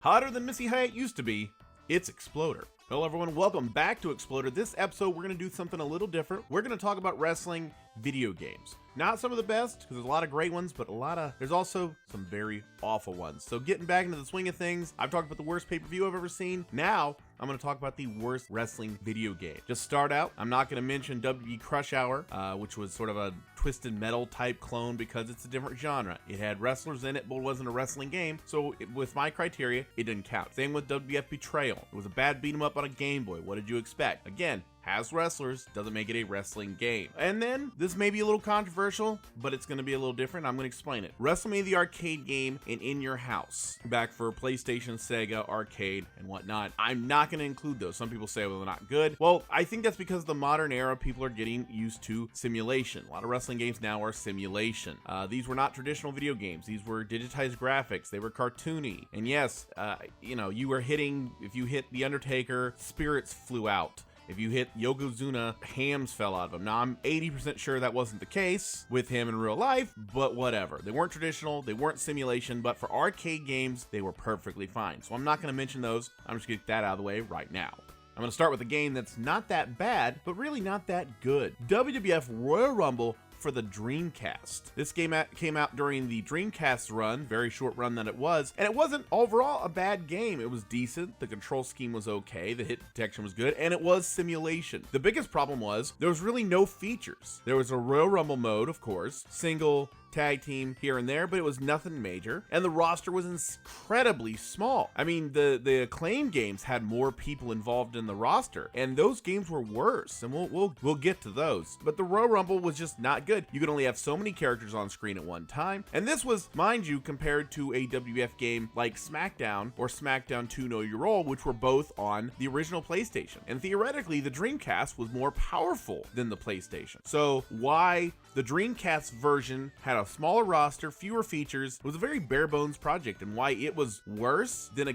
Hotter than Missy Hyatt used to be, it's Exploder. Hello everyone, welcome back to Exploder. This episode we're going to do something a little different. We're going to talk about wrestling video games. Not some of the best, because there's a lot of great ones, but there's also some very awful ones. So getting back into the swing of things, I've talked about the worst pay-per-view I've ever seen. Now, I'm going to talk about the worst wrestling video game. Just start out, I'm not going to mention WWE Crush Hour, which was sort of a twisted metal type clone because it's a different genre. It had wrestlers in it, but it wasn't a wrestling game. So with my criteria, it didn't count. Same with WWF Betrayal. It was a bad beat 'em up on a Game Boy. What did you expect? Again, has wrestlers, doesn't make it a wrestling game. And then, this may be a little controversial, but it's going to be a little different. I'm going to explain it. WrestleMania the arcade game and In Your House, back for PlayStation, Sega, arcade, and whatnot. I'm not going to include those. Some people say, well, they're not good. Well, I think that's because the modern era, people are getting used to simulation. A lot of wrestling games now are simulation. These were not traditional video games. These were digitized graphics. They were cartoony. And yes, you were hitting, if you hit The Undertaker, spirits flew out. If you hit Yokozuna, hams fell out of him. Now, I'm 80% sure that wasn't the case with him in real life, but whatever. They weren't traditional, they weren't simulation, but for arcade games, they were perfectly fine. So I'm not going to mention those. I'm just going to get that out of the way right now. I'm going to start with a game that's not that bad, but really not that good. WWF Royal Rumble for the Dreamcast. This game came out during the Dreamcast run, very short run that it was, and it wasn't overall a bad game. It was decent, the control scheme was okay, the hit detection was good, and it was simulation. The biggest problem was there was really no features. There was a Royal Rumble mode, of course, single, tag team here and there, but it was nothing major, and the roster was incredibly small. I mean, the Acclaim games had more people involved in the roster, and those games were worse, and we'll get to those. But the Royal Rumble was just not good. You could only have so many characters on screen at one time, and this was, mind you, compared to a WWF game like SmackDown or SmackDown 2 Know Your Role, which were both on the original PlayStation. And theoretically, the Dreamcast was more powerful than the PlayStation. So why the Dreamcast version had a smaller roster, fewer features, was a very bare bones project, and why it was worse than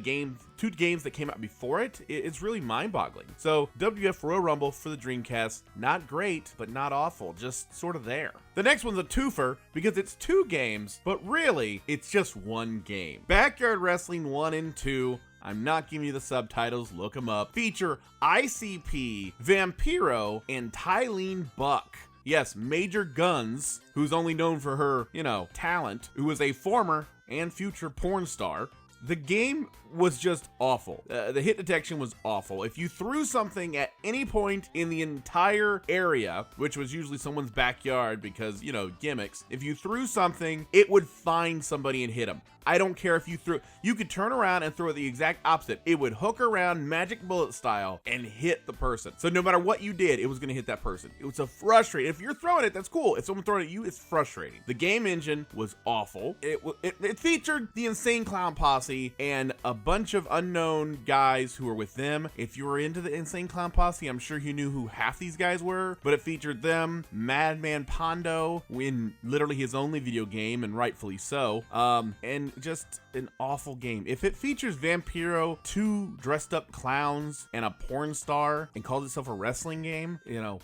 two games that came out before it's really mind boggling. So WWF Royal Rumble for the Dreamcast, not great, but not awful, just sort of there. The next one's a twofer because it's two games, but really it's just one game. Backyard Wrestling 1 and 2. I'm not giving you the subtitles, look them up. Feature ICP, Vampiro, and Tylene Buck. Yes, Major Guns, who's only known for her, talent, who was a former and future porn star. The game was just awful. The hit detection was awful. If you threw something at any point in the entire area, which was usually someone's backyard because, gimmicks, if you threw something, it would find somebody and hit them. I don't care if you could turn around and throw it the exact opposite. It would hook around magic bullet style and hit the person. So no matter what you did, it was going to hit that person. It was frustrating. If you're throwing it, that's cool. If someone throwing it at you, it's frustrating. The game engine was awful. It featured the Insane Clown Posse and a bunch of unknown guys who were with them. If you were into the Insane Clown Posse, I'm sure you knew who half these guys were, but it featured them, Madman Pondo, in literally his only video game, and rightfully so, and just an awful game. If it features Vampiro, two dressed up clowns, and a porn star, and calls itself a wrestling game,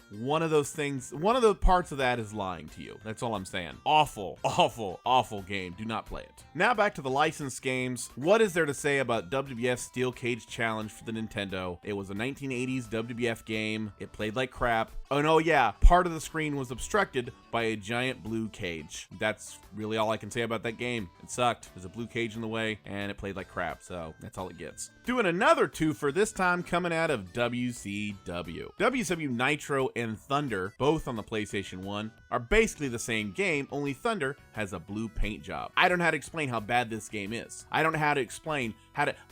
one of the parts of that is lying to you. That's all I'm saying. Awful, awful, awful game. Do not play it. Now back to the licensed games. What is there to say about WWF Steel Cage Challenge for the Nintendo? It was a 1980s WWF game. It played like crap. Oh no, yeah, part of the screen was obstructed by a giant blue cage. That's really all I can say about that game. It sucked. There's a blue cage in the way, and it played like crap, so that's all it gets. Doing another twofer, this time coming out of WCW. WCW Nitro and Thunder, both on the PlayStation 1, are basically the same game, only Thunder has a blue paint job. I don't know how to explain how bad this game is. I don't know how to explain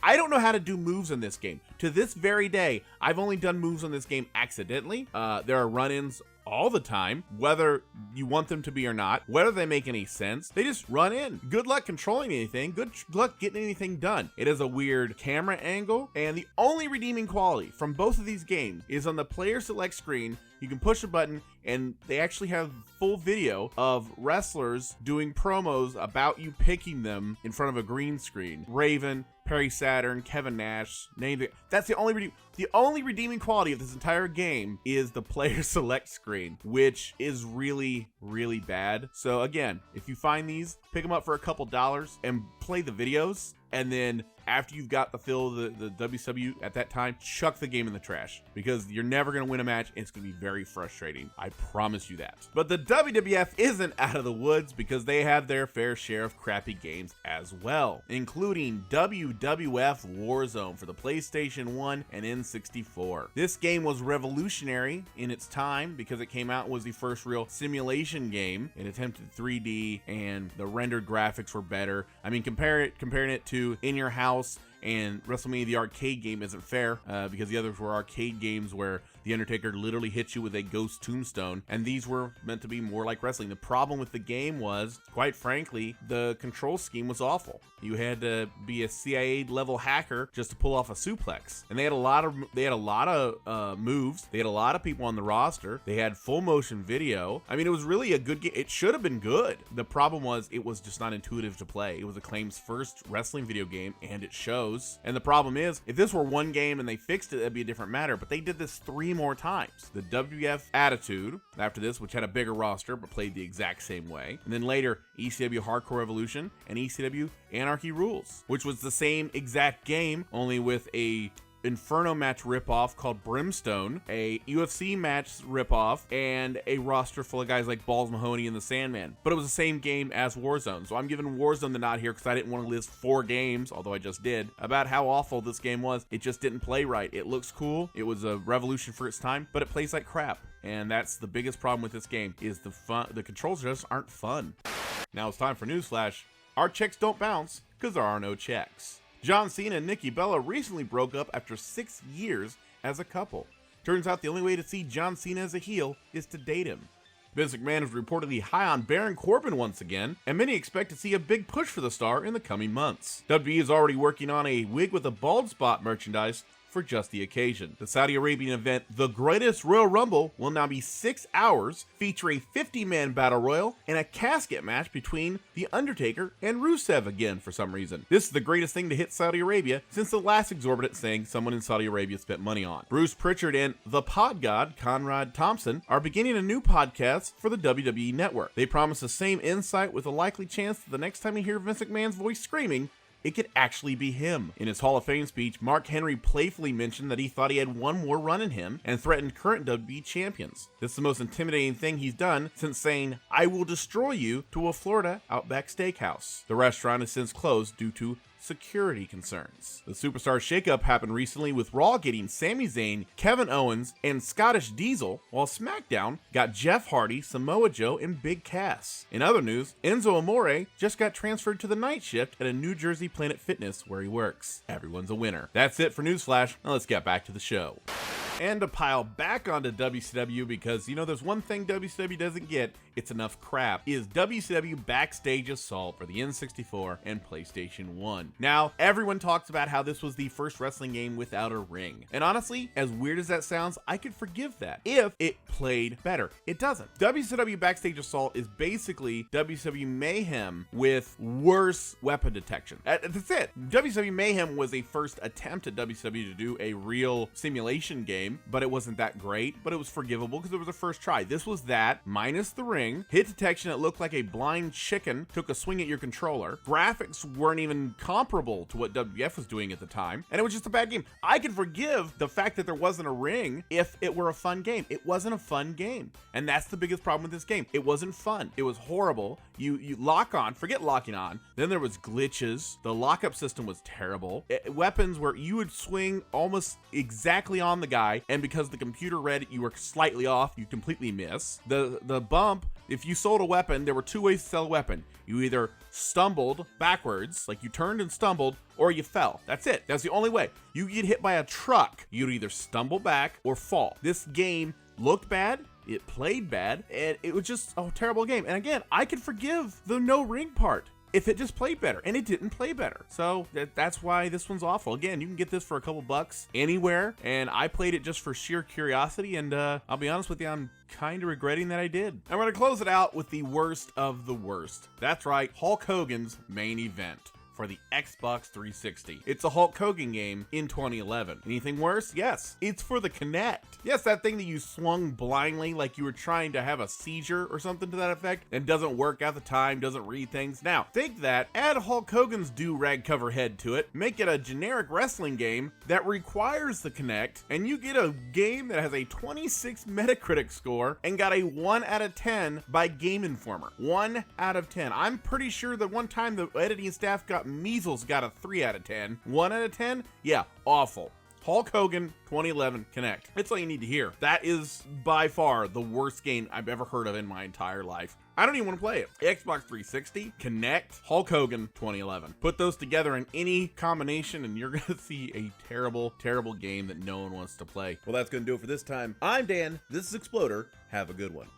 I don't know how to do moves in this game. To this very day, I've only done moves on this game accidentally. There are run-ins all the time, whether you want them to be or not, whether they make any sense. They just run in. Good luck controlling anything. Good luck getting anything done. It is a weird camera angle, and the only redeeming quality from both of these games is on the player select screen. You can push a button and they actually have full video of wrestlers doing promos about you picking them in front of a green screen. Raven, Perry Saturn, Kevin Nash, name it. That's the only redeeming quality of this entire game is the player select screen, which is really, really bad. So again, if you find these, pick them up for a couple dollars and play the videos. And then after you've got the feel of the WCW at that time, chuck the game in the trash because you're never going to win a match and it's going to be very frustrating. I promise you that. But the WWF isn't out of the woods because they have their fair share of crappy games as well, including WWF Warzone for the PlayStation 1 and N64. This game was revolutionary in its time because it came out and was the first real simulation game. It attempted 3D and the rendered graphics were better. I mean, comparing it to In Your House and WrestleMania the arcade game isn't fair because the others were arcade games where The Undertaker literally hits you with a ghost tombstone, and these were meant to be more like wrestling. The problem with the game was, quite frankly, the control scheme was awful. You had to be a CIA level hacker just to pull off a suplex, and they had a lot of moves. They had a lot of people on the roster. They had full motion video. I mean, it was really a good game. It should have been good. The problem was it was just not intuitive to play. It was Acclaim's first wrestling video game, and it shows. And the problem is, if this were one game and they fixed it, that'd be a different matter. But they did this 3 more times. The WWF Attitude after this, which had a bigger roster but played the exact same way, and then later ECW Hardcore Revolution and ECW Anarchy Rules, which was the same exact game, only with a Inferno match ripoff called Brimstone, a UFC match ripoff, and a roster full of guys like Balls Mahoney and the Sandman. But it was the same game as Warzone. So I'm giving Warzone the nod here because I didn't want to list 4 games, although I just did, about how awful this game was. It just didn't play right. It looks cool. It was a revolution for its time, but it plays like crap. And that's the biggest problem with this game, is the controls just aren't fun. Now it's time for Newsflash. Our checks don't bounce because there are no checks. John Cena and Nikki Bella recently broke up after 6 years as a couple. Turns out the only way to see John Cena as a heel is to date him. Vince McMahon is reportedly high on Baron Corbin once again, and many expect to see a big push for the star in the coming months. WWE is already working on a wig with a bald spot merchandise for just the occasion. The Saudi Arabian event, The Greatest Royal Rumble, will now be 6 hours, feature a 50-man battle royal and a casket match between The Undertaker and Rusev again for some reason. This is the greatest thing to hit Saudi Arabia since the last exorbitant thing someone in Saudi Arabia spent money on. Bruce Pritchard and the Pod God, Conrad Thompson, are beginning a new podcast for the WWE Network. They promise the same insight with a likely chance that the next time you hear Vince McMahon's voice screaming, it could actually be him. In his Hall of Fame speech, Mark Henry playfully mentioned that he thought he had one more run in him and threatened current WWE champions. This is the most intimidating thing he's done since saying, "I will destroy you," to a Florida Outback Steakhouse. The restaurant has since closed due to security concerns. The Superstar shakeup happened recently, with Raw getting Sami Zayn, Kevin Owens, and Scottish Diesel, while SmackDown got Jeff Hardy, Samoa Joe, and Big Cass. In other news, Enzo Amore just got transferred to the night shift at a New Jersey Planet Fitness where he works. Everyone's a winner. That's it for Newsflash. Now let's get back to the show. And to pile back onto WCW, because, you know, there's one thing WCW doesn't get, it's enough crap, is WCW Backstage Assault for the N64 and PlayStation 1. Now, everyone talks about how this was the first wrestling game without a ring. And honestly, as weird as that sounds, I could forgive that if it played better. It doesn't. WCW Backstage Assault is basically WCW Mayhem with worse weapon detection. That's it. WCW Mayhem was a first attempt at WCW to do a real simulation game, but it wasn't that great, but it was forgivable because it was a first try. This was that, minus the ring, hit detection that looked like a blind chicken took a swing at your controller. Graphics weren't even comparable to what WWF was doing at the time, and it was just a bad game. I could forgive the fact that there wasn't a ring if it were a fun game. It wasn't a fun game, and that's the biggest problem with this game. It wasn't fun. It was horrible. You lock on, forget locking on. Then there was glitches. The lockup system was terrible. Weapons where you would swing almost exactly on the guy, and because the computer read you were slightly off, you completely miss. The bump, if you sold a weapon, there were 2 ways to sell a weapon. You either stumbled backwards, like you turned and stumbled, or you fell. That's it. That's the only way. You get hit by a truck, you'd either stumble back or fall. This game looked bad, it played bad, and it was just a terrible game. And again, I could forgive the no ring part if it just played better, and it didn't play better. So that's why this one's awful. Again, you can get this for a couple bucks anywhere, and I played it just for sheer curiosity, and I'll be honest with you, I'm kind of regretting that I did. And we're gonna close it out with the worst of the worst. That's right, Hulk Hogan's main event for the Xbox 360. It's a Hulk Hogan game in 2011. Anything worse? Yes, it's for the Kinect. Yes, that thing that you swung blindly like you were trying to have a seizure or something to that effect and doesn't work at the time, doesn't read things. Now, take that, add Hulk Hogan's do-rag cover head to it, make it a generic wrestling game that requires the Kinect, and you get a game that has a 26 Metacritic score and got a 1 out of 10 by Game Informer. 1 out of 10. I'm pretty sure that one time the editing staff got measles got a 3 out of 10. 1 out of 10? Yeah, awful. Hulk Hogan 2011 Kinect. It's all you need to hear. That is by far the worst game I've ever heard of in my entire life. I don't even want to play it. Xbox 360, Kinect, Hulk Hogan 2011. Put those together in any combination and you're going to see a terrible, terrible game that no one wants to play. Well, that's going to do it for this time. I'm Dan. This is Exploder. Have a good one.